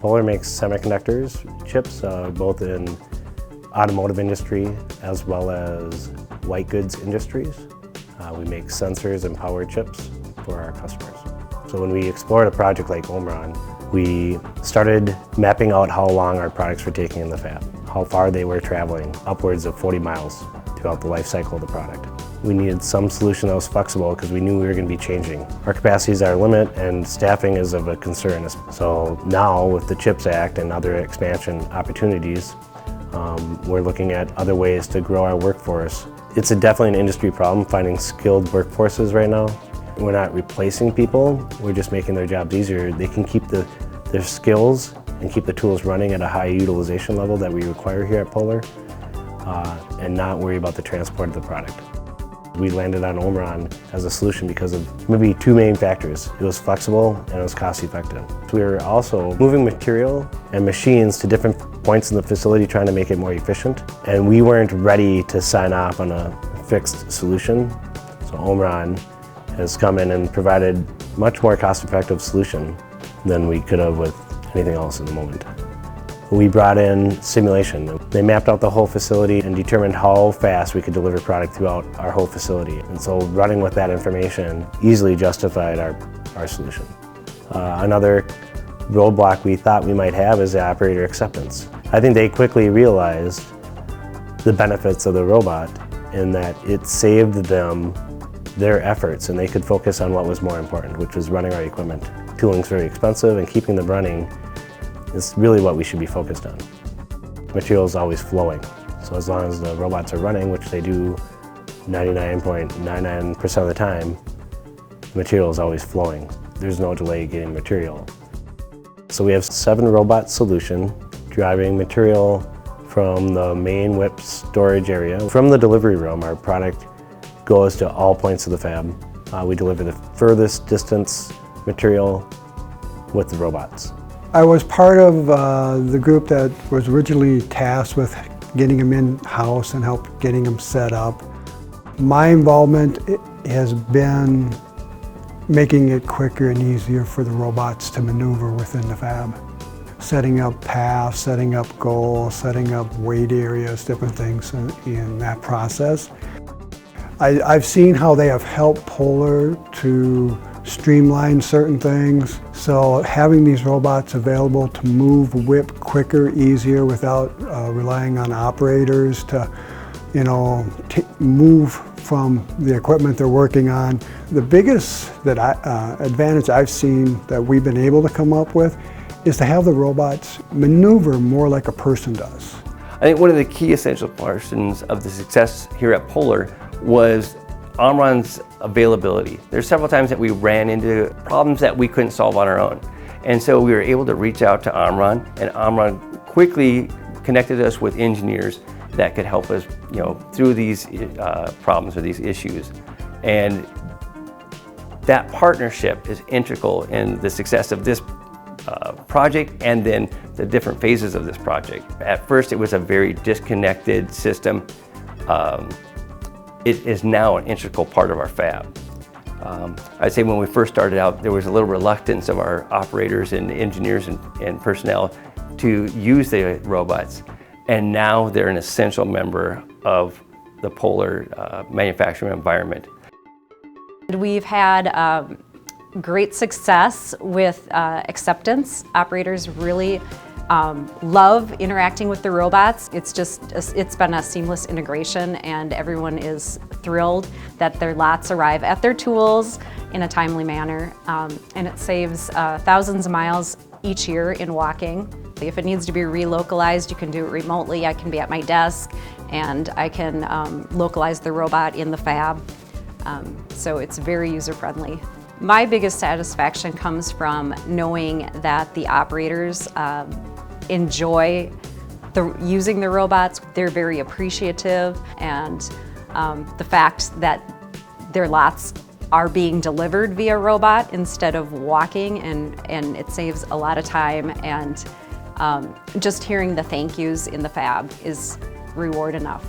Polar makes semiconductors, chips, both in automotive industry as well as white goods industries. We make sensors and power chips for our customers. So when we explored a project like OMRON, we started mapping out how long our products were taking in the fab, how far they were traveling, upwards of 40 miles throughout the life cycle of the product. We needed some solution that was flexible because we knew we were going to be changing. Our capacity is our limit and staffing is of a concern. So now with the CHIPS Act and other expansion opportunities, we're looking at other ways to grow our workforce. It's definitely an industry problem finding skilled workforces right now. We're not replacing people, we're just making their jobs easier. They can keep their skills and keep the tools running at a high utilization level that we require here at Polar, and not worry about the transport of the product. We landed on OMRON as a solution because of maybe two main factors. It was flexible and it was cost effective. We were also moving material and machines to different points in the facility trying to make it more efficient. And we weren't ready to sign off on a fixed solution. So OMRON has come in and provided much more cost effective solution than we could have with anything else in the moment. We brought in simulation. They mapped out the whole facility and determined how fast we could deliver product throughout our whole facility. And so running with that information easily justified our solution. Another roadblock we thought we might have is the operator acceptance. I think they quickly realized the benefits of the robot in that it saved them their efforts and they could focus on what was more important, which was running our equipment. Tooling's very expensive and keeping them running is really what we should be focused on. Material is always flowing, so as long as the robots are running, which they do 99.99% of the time, the material is always flowing. There's no delay getting material. So we have 7 robot solution driving material from the main whip storage area. From the delivery room, our product goes to all points of the fab. We deliver the furthest distance material with the robots. I was part of the group that was originally tasked with getting them in-house and help getting them set up. My involvement has been making it quicker and easier for the robots to maneuver within the fab. Setting up paths, setting up goals, setting up weight areas, different things in that process. I've seen how they have helped Polar to streamline certain things. So having these robots available to move whip quicker, easier without relying on operators to, move from the equipment they're working on. The biggest advantage I've seen that we've been able to come up with is to have the robots maneuver more like a person does. I think one of the key essential portions of the success here at Polar was OMRON's availability. There's several times that we ran into problems that we couldn't solve on our own. And so we were able to reach out to OMRON, and OMRON quickly connected us with engineers that could help us, through these problems or these issues. And that partnership is integral in the success of this project and then the different phases of this project. At first, it was a very disconnected system. It is now an integral part of our fab. I'd say when we first started out, there was a little reluctance of our operators and engineers and personnel to use the robots, and now they're an essential member of the Polar manufacturing environment. We've had great success with acceptance. Operators really love interacting with the robots. It's been a seamless integration, and everyone is thrilled that their lots arrive at their tools in a timely manner. And it saves thousands of miles each year in walking. If it needs to be relocalized, you can do it remotely. I can be at my desk and I can localize the robot in the fab. So it's very user-friendly. My biggest satisfaction comes from knowing that the operators enjoy using the robots. They're very appreciative, and the fact that their lots are being delivered via robot instead of walking, and it saves a lot of time, and just hearing the thank yous in the fab is reward enough.